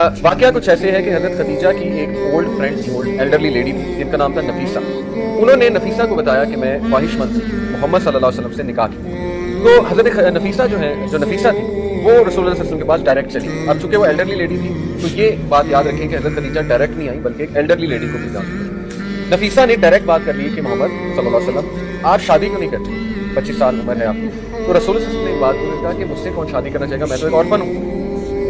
वाकया कुछ ऐसे है कि हज़रत खदीजा की एक ओल्ड फ्रेंड थी, ओल्ड एल्डरली लेडी थी, जिनका नाम था नफीसा। उन्होंने नफीसा को बताया कि मैं ख्वाहिशमंद मोहम्मद सल्लल्लाहु अलैहि वसल्लम से निकाह की। तो हज़रत नफीसा जो नफीसा थी वो रसूलुल्लाह सल्लल्लाहु अलैहि वसल्लम के पास डायरेक्ट चली। अब चूंकि वो एल्डरली लेडी थी तो ये बात याद रखें कि हज़रत खदीजा डायरेक्ट नहीं आई बल्कि एक एल्डरली लेडी को भी जानती थी। नफीसा ने डायरेक्ट बात कर ली कि मोहम्मद सल्लल्लाहु अलैहि वसल्लम आज शादी क्यों नहीं करती, 25 साल उम्र है आपकी। तो रसूलुल्लाह सल्लल्लाहु अलैहि वसल्लम ने एक बात को कहा कि मुझसे कौन शादी करना चाहेगा, मैं तो एक ऑर्फन हूँ।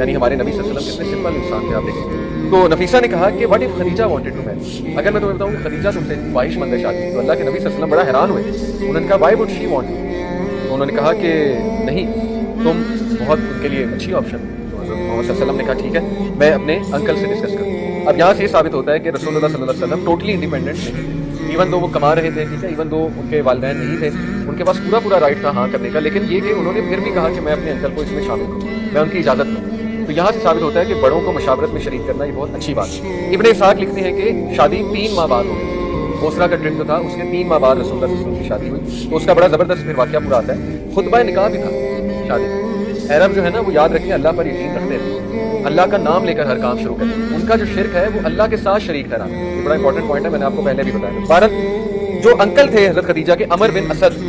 यानी हमारे नबी सल्लल्लाहु अलैहि वसल्लम कितने सिंपल इंसान थे आप देखें। तो नफीसा ने कहा कि what if Khadija wanted to marry, अगर मैं तुम्हें बताऊं कि खदीजा तुमसे ख्वाहिशमंद है शादी, तो अल्लाह के नबी सल्लल्लाहु अलैहि वसल्लम बड़ा हैरान हुए। उन्होंने कहा व्हाई वुड शी वांट, तो उन्होंने कहा कि नहीं, तुम बहुत उनके लिए अच्छी ऑप्शन। तो हज़रत मोहम्मद सल्लल्लाहु अलैहि वसल्लम ने कहा ठीक है, मैं अपने अंकल से डिस्कस करूँ। अब यहाँ से ये साबित होता है कि रसूलुल्लाह सल्लल्लाहु अलैहि वसल्लम टोटली इंडिपेंडेंट नहीं थे। इवन दो वो कमा रहे थे, ठीक है, इवन दो उनके वालिदैन नहीं थे, उनके पास पूरा राइट था हाँ करने का, लेकिन ये कि उन्होंने फिर भी कहा कि मैं अपने अंकल को इसमें शामिल करूँ, मैं उनकी इजाज़त लूँ। तो यहाँ से साबित होता है कि बड़ों को मशावरत में शरीक करना ये बहुत अच्छी बात है। इब्ने इसाक लिखते हैं कि शादी 3 माह बाद हो गई। बोसरा का ट्रिप जो था उसके 3 माह बाद रसूलुल्लाह सल्लल्लाहु अलैहि वसल्लम की शादी हुई। तो उसका बड़ा ज़बरदस्त फिर वाक़या पूरा आता है। खुतबा निकाह भी था शादी। अरब जो है ना वो याद रखें अल्लाह पर यकीन रखते थे, अल्लाह का नाम लेकर हर काम शुरू करें। उनका जो शिरक है वो अल्लाह के साथ शरीक ठहराना, ये बड़ा इंपॉर्टेंट पॉइंट है, मैंने आपको पहले भी बताया। भारत जो अंकल थे हज़रत खदीजा के, अमर बिन असद,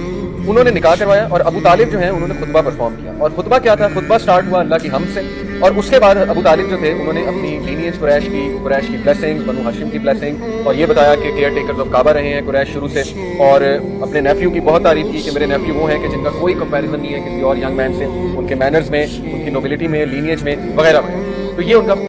उन्होंने निकाह करवाया और अबू तालिब जो है उन्होंने खुतबा परफॉर्म किया। और खुतबा क्या था, खुतबा स्टार्ट हुआ अल्लाह की हम से, और उसके बाद अबू तालिब जो थे उन्होंने अपनी लीनियज कुरैश की ब्लेसिंग्स, बनु हाशिम की ब्लेसिंग, और ये बताया कि केयर टेकर्स ऑफ काबा रहे हैं कुरैश शुरू से, और अपने नेफ्यू की बहुत तारीफ की कि मेरे नेफ्यू वो हैं कि जिनका कोई कंपैरिजन नहीं है किसी और यंग मैन से, उनके मैनर्स में, उनकी नोबिलिटी में, लीनियज में, वगैरह वगैरह। तो ये उनका